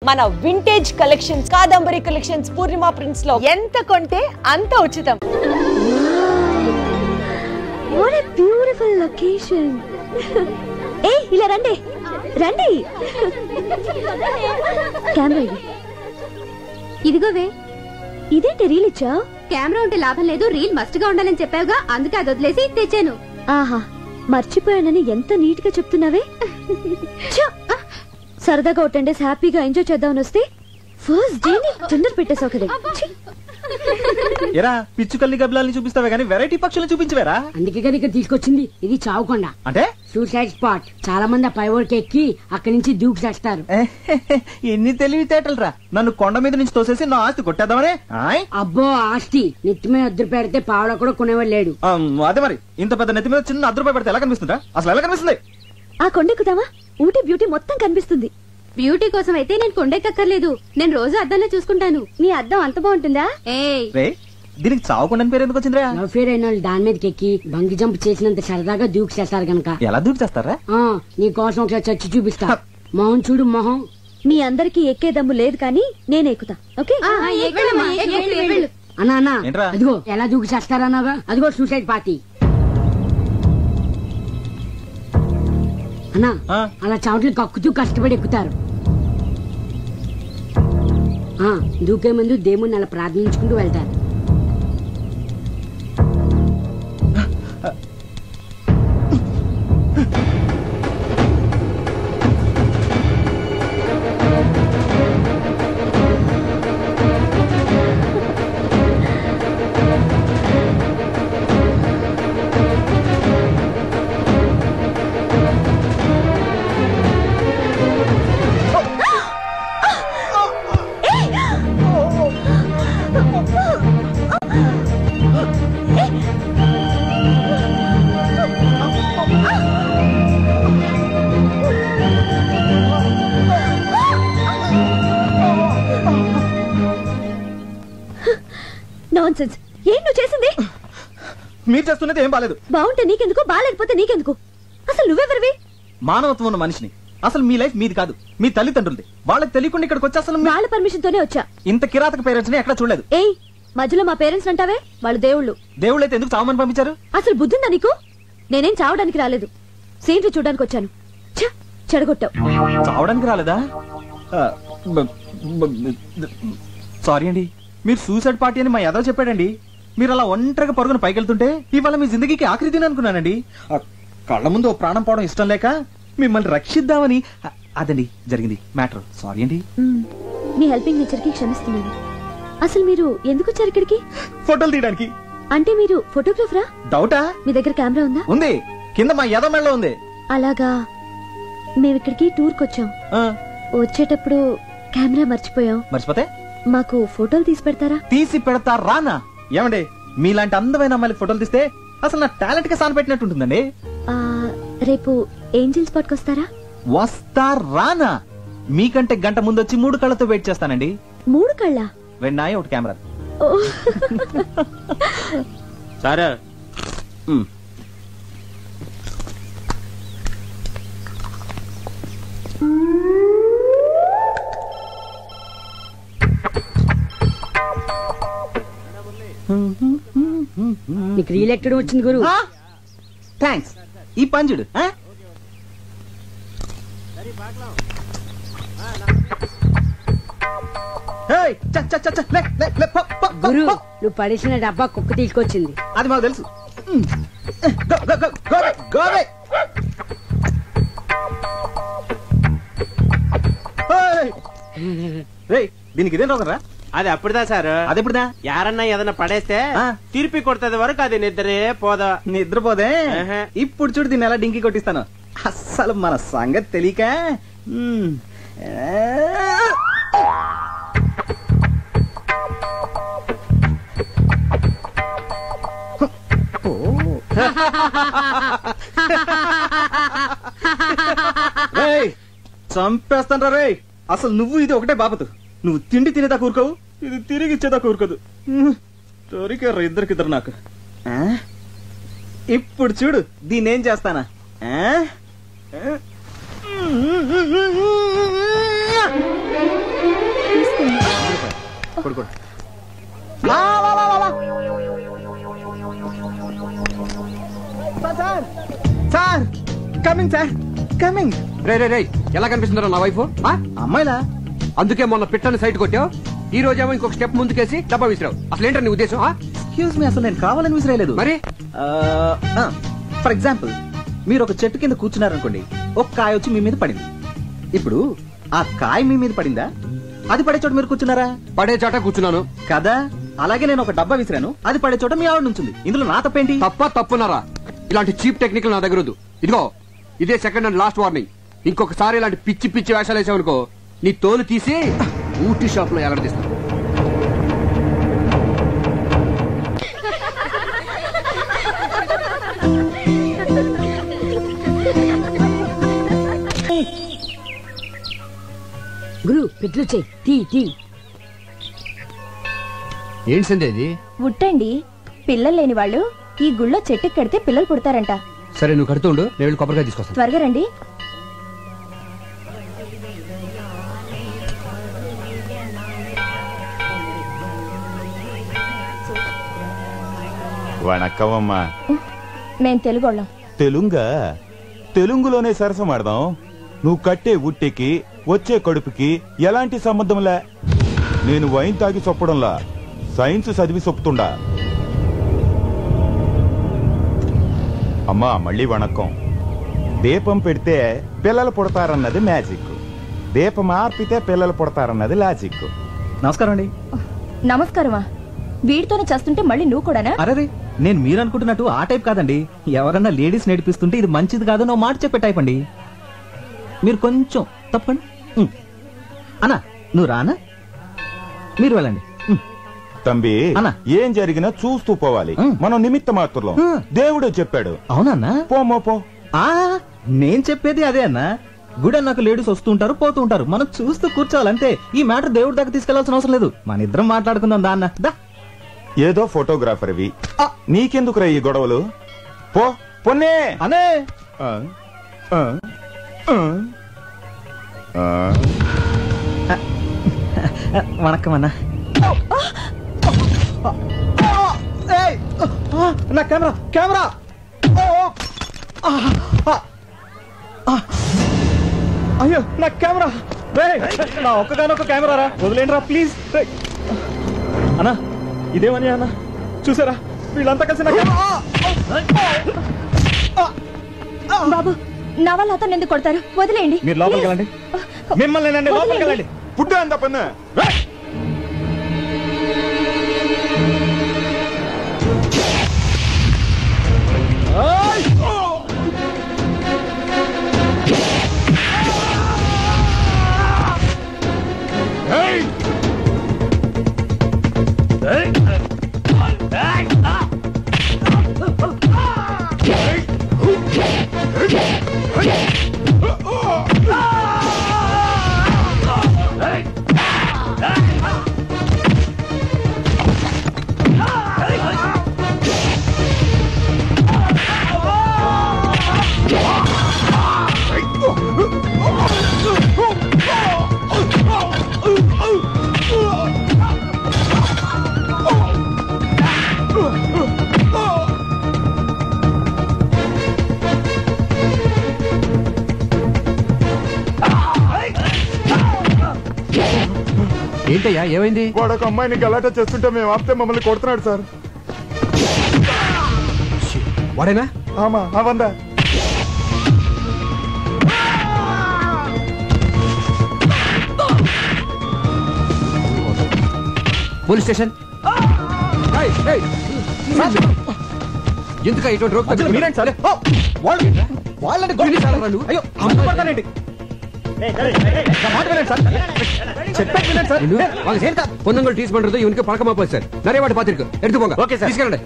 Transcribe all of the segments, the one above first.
మన vintage collections Kadambari collections పూర్ణిమ prints లో ఎంత కొంటే అంత ఉచితం. What a beautiful location. ఏ ఇలా రండి రండి. కెమెరా ఇదిగోవే. ఇదేంటి రీల్ ఇచ్చావు? కెమెరా ఉంటే లాభం లేదు, రీల్ మస్ట్ గా ఉండాలని చెప్పావుగా, అందుకే అది వదిలేసి తెచ్చాను. ఆహా, మర్చిపోయానని ఎంత నీట్ గా చెప్తున్నావే. సరదాగా ఒక 10 days హ్యాపీగా ఎంజాయ్ చేద్దామని వస్తే ఫస్ట్ డే తొందర పెట్టేసావు కదా. ఎరా పిచ్చుకల్ని గబ్బలాల్ని చూపిస్తావే గానీ వెరైటీ పక్షులను చూపించవేరా? అందుకే కదా ఇక్కడ తీసుకొచ్చింది. ఇది చావుకొండ అంటే సూసైడ్ స్పాట్. చాలా మంది పై ఓడికి ఎక్కి అక్కడి నుంచి దూకి చేస్తారు. ఎన్ని తెలివితేటలు రా, నన్ను కొండ మీద నుంచి తోసేసి నా ఆస్తి కొట్టేద్దామనే. అబ్బో ఆస్తి నెత్తి మీద అద్దరు పెడితే పావడ కూడా కొనేవాడు లేడు. అదే మరి, ఇంత పెద్ద నెత్తి మీద చిన్న ₹1 పెడితే ఎలా కనిపిస్తుందా? అసలు ఎలా కనిపిస్తుంది? ఆ కొండెక్కుదామా? ఊటీ బ్యూటీ మొత్తం కనిపిస్తుంది. బ్యూటీ కోసం అయితే నేను కొండెక్కర్లేదు, నేను రోజు అద్దంలో చూసుకుంటాను. నీ అద్దం అంత బాగుంటుందా? దీనికి చావుకుండా పేరు ఎందుకు వచ్చిందిరా? లవ్ ఫేర్ అయిన వాళ్ళు దాని మీదకి ఎక్కి బంగి జంప్ చేసినంత సరదాగా దూకి చేస్తారు గనక. ఎలా దూకి చేస్తారా? నీ కోసం ఒకసారి చచ్చి చూపిస్తా. మొహం చూడు మొహం. మీ అందరికి ఎక్కే దమ్ము లేదు కానీ నేను ఎక్కుతా. ఓకే అన్నా అదిగో ఎలా దూకి చేస్తారన్నాగా, అదిగో సూసైడ్ పార్టీ. అన్నా అలా చావట్లు కక్కుతూ కష్టపడి ఎక్కుతారు. దూకే ముందు దేవుణ్ణి అలా ప్రార్థించుకుంటూ వెళ్తారు. ఏం నువ్వు చేసింది? మీరు చేస్తున్నది ఏం బాలేదు. బాగుంటే నీకెందుకు, బాగాలేకపోతే నీకెందుకు? అసలు నువ్వెవరివి? మానవత్వం ఉన్న మనిషిని. అసలు మీ లైఫ్ మీది కాదు, మీ తల్లిదండ్రులది. వాళ్ళకి తెలియకుండా ఇక్కడికి వచ్చి అసలు వాళ్ళ పర్మిషన్ తోనే వచ్చా. ఇంత కిరాతక పేరెంట్స్ ని ఎక్కడ చూడలేదు. ఏయ్, మధ్యలో మా పేరెంట్స్ అంటావే, వాళ్ళు దేవుళ్ళు. దేవుళ్ళైతే ఎందుకు చావమని పంపించారు? అసలు బుద్ధుందా నీకు? నేనేం చావడానికి రాలేదు, సీనరీ చూడడానికి వచ్చాను. చెడగొట్టావు. చావడానికి రాలేదా? సారీ అండి, మీరు సూసైడ్ పార్టీ అని మా యాదవ్ చెప్పాడండి. మీరు అలా ఒంటరిగా పరుగున పైకెళ్తుంటే ఇవాళ మీ జిందగీకి ఆఖరి దిన అనుకున్నానండి. కళ్ళ ముందు ఓ ప్రాణం పోవడం ఇష్టం లేక మిమ్మల్ని రక్షిద్దామని. అదండి జరిగింది మ్యాటర్. సారీ అండి. మీ హెల్పింగ్ నేచర్ కి క్షమిస్తున్నాను. అసలు మీరు ఎందుకు వచ్చారు ఇక్కడికి? ఫోటోలు తీయడానికి. అంటే మీరు ఫోటోగ్రాఫరా? డౌటా? మీ దగ్గర కెమెరా ఉందా? ఉంది, కింద మా యాదవ్ మెడలో ఉంది. అలాగా, మేము ఇక్కడికి టూర్ కి వచ్చాం. వచ్చేటప్పుడు కెమెరా మర్చిపోయాం. మర్చిపోతే మాకు ఫోటోలు తీసి పెడతారా? తీసి పెడతా రానా? ఏమండి, మీలాంటి అందమైన అమ్మాయిలకి ఫోటోలు తీస్తే అసలు నా టాలెంట్ కి సాన పెట్టినట్టు ఉంటుందండి. రేపు ఏంజిల్ స్పాట్ కి వస్తారా? వస్తా రానా? మీకంటే గంట ముందు వచ్చి 3 కళ్ళతో వెయిట్ చేస్తానండి. 3 కళ్ళ? 2 ఒకటి కెమెరా. సరే. నీకు రీల్ ఎక్కడ వచ్చింది గురు? థ్యాంక్స్. ఈ పంజుడు గురు, నువ్వు పడేసిన డబ్బా కుక్క తీసుకొచ్చింది. అది మాకు తెలుసు. దీనికి ఇదేం రోగరా? అది అప్పుడుదా సార్. అది ఎప్పుడుదా? యారన్నా ఏదన్నా పడేస్తే తిరిపి కొడుతుంది వరకు అది నిద్రే పోదా. నిద్రపోదే. ఇప్పుడు చూడు దీన్ని ఎలా డింకి కొట్టిస్తాను. అస్సలు మన సంగతి తెలియక. చంపేస్తాను రా రే. అసలు నువ్వు ఇది ఒకటే బాపతు. నువ్వు తిండి తినేదా కూరుకోవు, ఇది తిరిగి ఇచ్చేదా కూరుకోదు. దొరికారు ఇద్దరికిద్దరు నాకు. ఇప్పుడు చూడు దీన్ని ఏం చేస్తానా. కొడు సార్ కమింగ్ సార్ కమింగ్. రే ఎలా కనిపిస్తుందో నా వైఫ్ అమ్మాయిలా? అందుకే మొన్న పిట్టని సైట్ కొట్టావు, ఈ రోజేమో ఇంకొక స్టెప్ ముందుకేసి డబ్బా విసిరావు. అసలు ఏంటో నీ ఉద్దేశం? ఎక్స్క్యూజ్ మీ, అసలు నేను కావాలని విసిరేయలేదు. మరి ఫర్ ఎగ్జాంపుల్ మీరు ఒక చెట్టు కింద కూర్చున్నారనుకోండి, ఒక కాయ వచ్చి మీ మీద పడింది. ఇప్పుడు ఆ కాయ మీ మీద పడిందా, అది పడే చోట మీరు కూర్చున్నారా? పడే చోట కూర్చున్నాను కదా. అలాగే నేను ఒక డబ్బా విసిరాను, అది పడే చోట మీ ఆవిడ నుంచింది. ఇందులో నా తప్పేంటి? తప్పున్నారా? ఇలాంటి చీప్ టెక్నిక్ నా దగ్గర వద్దు. ఇదిగో ఇదే సెకండ్ అండ్ లాస్ట్ వార్నింగ్. ఇంకొకసారి ఇలాంటి పిచ్చి పిచ్చి వేషాలు వేసావనుకో, నీ తోలు తీసి ఊటీ షాప్ లో ఎలాడదీస్తాను. గురు పెట్లు చెయ్యి తీ. ఏంటి సందే ఇది? ఉట్టండి. పిల్లలు లేని వాళ్ళు ఈ గుళ్ళో చెట్టుకి కడితే పిల్లలు పుడతారంట. సరే నువ్వు కడుతూ ఉండు, నేను వెళ్ళి కొబ్బరికాయ తీసుకొస్తాను. త్వరగా రండి. వణక్కమమ్మా. మేం తెలుగోళ్ళం. తెలుగులోనే సరసమాడదాం. నువ్వు కట్టే ఉట్టికి వచ్చే కడుపుకి ఎలాంటి సంబంధంలే. నేను వైన్ తాగి చొప్పడంలా, సైన్స్ చదివి చొప్పుతుండా. అమ్మా మళ్ళీ వణక్కం. దీపం పెడితే పిల్లలు పుడతారన్నది మ్యాజిక్, దీపం ఆర్పితే పిల్లలు పుడతారన్నది లాజిక్. నమస్కారం అండి. నమస్కారమా? వీడితోనే చేస్తుంటే మళ్ళీ నువ్వు కూడానా? అరే నేను మీరు అనుకుంటున్నట్టు ఆ టైప్ కాదండి. ఎవరన్నా లేడీస్ నడిపిస్తుంటే ఇది మంచిది కాదని ఓ మాట చెప్పే టైప్ అండి. మీరు కొంచెం తప్పండి. అన్నా నువ్వు రానా? మీరు వెళ్ళండి. తంబి ఏం జరిగినా చూస్తూ పోవాలి. మనం నిమిత్త మాత్రం, దేవుడే చెప్పాడు. అవునన్నా? పో. నేను చెప్పేది అదే అన్నా. గుడి అన్నాక లేడీస్ వస్తూ ఉంటారు పోతూ ఉంటారు, మనం చూస్తూ కూర్చోవాలంతే. ఈ మ్యాటర్ దేవుడి దగ్గర తీసుకెళ్లాల్సిన అవసరం లేదు. మన ఇద్దరం మాట్లాడుకుందాం దా అన్న. దా. ఏదో ఫోటోగ్రాఫర్వి, నీకెందుకురా ఈ గొడవలు? పొన్నే అనే. వణక్కం అన్నా. నా కెమెరా. అయ్యో నా కెమెరా. నా ఒక్కగానొక్క కెమెరా రా, వదిలేండి రా ప్లీజ్. అన్నా ఇదేమని అన్న చూసారా, వీళ్ళంతా కలిసి బాబు నా వల్ల అతను ఎందుకు కొడతారు? వదిలేయండి. మీరు లోపలికి వెళ్ళండి. మిమ్మల్ని లోపలికి వెళ్ళండి. ఫుడ్ అంత పన్ను. ఏంటయ్యా ఏమైంది? వాడొక అమ్మాయిని గలాటా చేస్తుంటే మేము ఆపితే మమ్మల్ని కొడుతున్నాడు సార్. వాడేనా? ఆమా అవందా. Police station. ఎందుక ఇటువంటి రోగ్ మీరేంటి సార్? వాళ్ళని అయ్యో అమ్ముకుంటానండి. పొన్నంగల్ టీస్ పண்றது ఇవనికి పழக்கமா போய் சார். நிறைய வாட்டி பாத்திருக்கு. எடுத்து போங்க. Okay sir. తీసుకెళ్ళండి.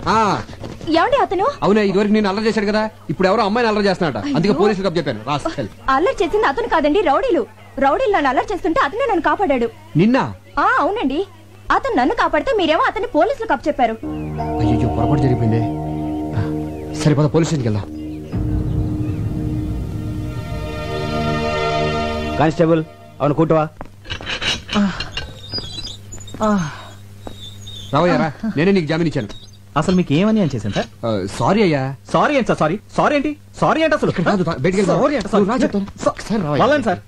ఏమండి అతను? అవునా, ఇదివరకు నేను అల్లరి చేశాడు కదా, ఇప్పుడు ఎవరో అమ్మాయిని అల్లరి చేస్తున్నాడ. అందుకే పోలీసులకు అప్ చెప్పాను. అల్లరి చేసింది అతను కాదండి, రౌడీలు నన్ను అల్లరి చేస్తుంటే అతనే నన్ను కాపాడాడు. నిన్న? అవునండి. అతను నన్ను కాపాడితే మీరేమో అతన్ని పోలీసులకు అప్ చెప్పారు. అయ్యో పొరపాటు జరిగిపోయింది. సరే పద పోలీస్ స్టేషన్కి వెళ్దాం. కానిస్టేబుల్ అవును కూటవా. రావయ్యారా, నేనే నీకు జామీన్ ఇచ్చాను. అసలు మీకు ఏమని అని చేశాను సార్? సారీ అయ్యా. సారీ ఏంటి సార్? సారీ సారీ ఏంటి? సారీ ఏంటి అసలు? సారీ అంటే సార్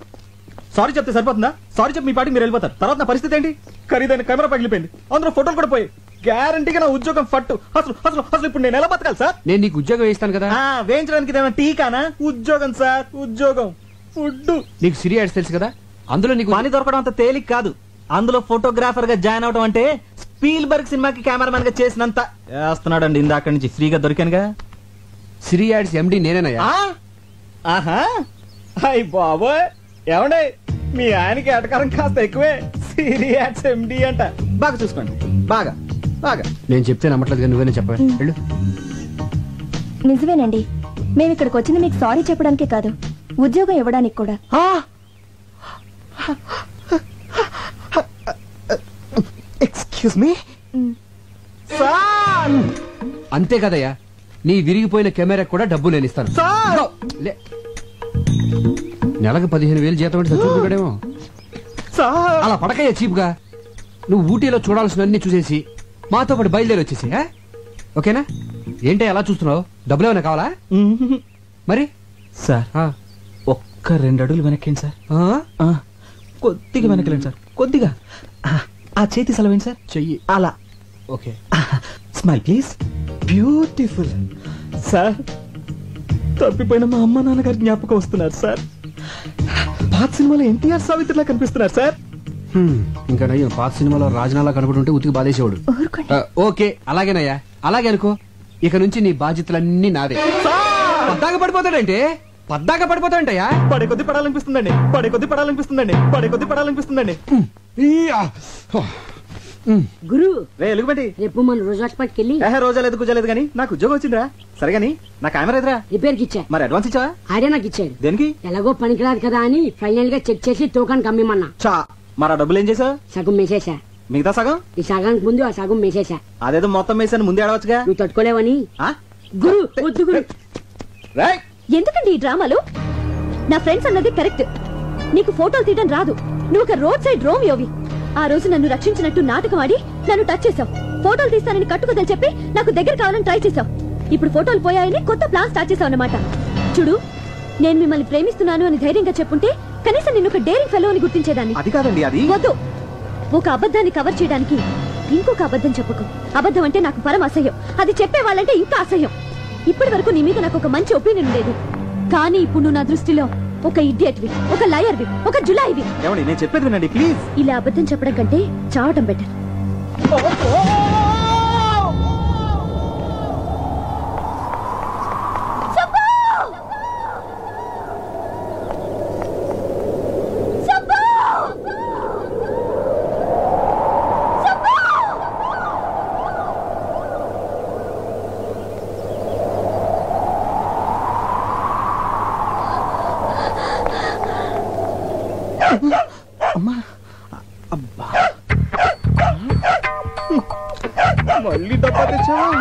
సారీ చెప్తే సరిపోతుందా? సారీ చెప్పి మీ పాటికి మీరు వెళ్ళిపోతారు. తర్వాత నా పరిస్థితి ఏంటి? ఖరీదైన కెమెరా పగిలిపోయింది, అందులో ఫోటోలు కూడా పోయి, గ్యారంటీగా నా ఉద్యోగం ఫట్టు. అసలు అసలు అసలు ఇప్పుడు నేను ఎలా బతకాలి సార్? నేను నీకు ఉద్యోగం వేస్తాను కదా. వేయించడానికి ఇదేమైనా టీకానా? ఉద్యోగం సార్, ఉద్యోగం. ఫుడ్. నీకు సిరి యాడ్స్ తెలుసు కదా, అందులో నీకు పని దొరకడం అంత తేలిక కాదు. అందులో ఫోటోగ్రాఫర్ గా జాయిన్ అవడం అంటే స్పీల్బర్గ్ సినిమాకి కెమెరామెన్ గా చేసినంత చేస్తున్నాడు అండి. ఇందాక నుంచి ఫ్రీగా దొరికానుగా. సిరి యాడ్స్ ఎండి నేనేనయ్యా. ఆహా, అయ్ బాబోయ్, ఏమండే మీ ఆయనకి ఎటకారం కాస్త ఎక్కువే. సిరియాడ్స్ ఎండి అంట. బాగా చూసుకోండి, బాగా బాగా. నేను చెప్తే నమ్మట్లేదు, నువ్వేనే చెప్పా. వెళ్ళు. నిజమేనండి, మేము ఇక్కడికి వచ్చింది మీకు సారీ చెప్పడానికే కాదు, ఉద్యోగం ఇవ్వడానికి కూడా. Excuse me sir. అంతే కదయ్యా, నీ విరిగిపోయిన కెమెరా కూడా డబ్బు నేను ఇస్తాను. నెలకు 15,000 జీతం అంటే చచ్చుకుంటాడేమో. అలా పడకయ్యా చీప్ గా. నువ్వు ఊటీలో చూడాల్సినవన్నీ చూసేసి మాతో పాటు బయలుదేరి వచ్చేసి, ఓకేనా? ఏంటి అలా చూస్తున్నావు? డబ్బులు ఏమైనా కావాలా? మరి సార్ ఒక్క 2 అడుగులు వెనక్కేండి సార్. కొద్దిగా వెనకలేండి సార్, కొద్దిగా. ఆ చేతి సెలవేండి సార్. చెయ్యి అలా. Okay. Smile please. Beautiful sir. తప్పిపోయిన మా అమ్మ నాన్నగారి జ్ఞాపకం వస్తున్నారు సార్. పాత సినిమాలో ఎన్టీఆర్ సావిత్రిలా కనిపిస్తున్నారు సార్. ఇంకా నయ్యో, పాత సినిమాలో రాజనాలా కనబడుంటే ఉతికి బాధేసేవాడు. ఓకే, అలాగేనయ్యా, అలాగే అనుకో. ఇక నుంచి నీ బాధ్యతలన్నీ నాదే. పద్దాగా పడిపోతాడంటే పద్దాగా పడిపోతాడంటయ్యా. పడే కొద్ది పడాలనిపిస్తుందండి, పడే కొద్ది పడాలనిపిస్తుందండి, పడే కొద్ది పడాలనిపిస్తుందండి. గురు ఎలుగుబంటి, రేపు మన రోజు హాస్పిటల్కి వెళ్ళి. రోజాలేదు కుజలేదు గానీ నాకు ఉద్యోగం వచ్చిందిరా. సరే గానీ నా కెమెరా ఎదురా రిపేర్ కి ఇచ్చా. మరి అడ్వాన్స్ ఇచ్చావా? ఆడే నాకు ఇచ్చాడు. దేనికి? ఎలాగో పనికిరాదు కదా అని ఫైనల్ గా చెక్ చేసి తూకానికి అమ్మిమన్నా. చా, మరి ఆ డబ్బులు ఏం చేసావు? సగం మేసేసా. మిగతా సగం? ఈ సగానికి ముందు ఆ సగం మేసేసా. అదేదో మొత్తం వేసాను ముందే అడవచ్చుగా. నువ్వు తట్టుకోలేవని. గురు వద్దు గురు. ఎందుకండి ఈ డ్రామాలు? నా ఫ్రెండ్స్ అన్నది కరెక్ట్. నీకు ఫోటోలు తీయడం రాదు, నువ్వు ఒక రోడ్ సైడ్ రోమియోవి. ఆ రోజు నన్ను రక్షించినట్టు నాటకం ఆడి నన్ను టచ్ చేసావు. ఫోటోలు తీస్తానని కట్టుకోదని చెప్పి నాకు దగ్గర కావాలని ట్రై చేసావు. ఇప్పుడు ఫోటోలు పోయాయని కొత్త ప్లాన్ స్టార్ట్ చేసావు అన్నమాట. చూడు, నేను మిమ్మల్ని ప్రేమిస్తున్నాను అని ధైర్యంగా చెప్పుంటే కనీసం నిన్ను ఒక డేరింగ్ ఫెలో అని గుర్తించేదాన్ని. అది కాదండి, అది వద్దు. ఒక అబద్ధాన్ని కవర్ చేయడానికి ఇంకొక అబద్ధం చెప్పకు. అబద్ధం అంటే నాకు పరమ అసహ్యం, అది చెప్పే వాళ్ళంటే ఇంకా అసహ్యం. ఇప్పటి వరకు నీ మీద నాకు ఒక మంచి ఒపీనియన్ ఉండేది, కానీ ఇప్పుడు నువ్వు నా దృష్టిలో ఒక ఇడియట్వి, ఒక లయర్వి, ఒక జులాయివి. ఏమండి, నేను చెప్పేది వినండి ప్లీజ్. ఇలా అబద్ధం చెప్పడం కంటే చావటం బెటర్. అమ్మా, అబ్బా, మళ్ళీ డబ్బా తెచ్చావా?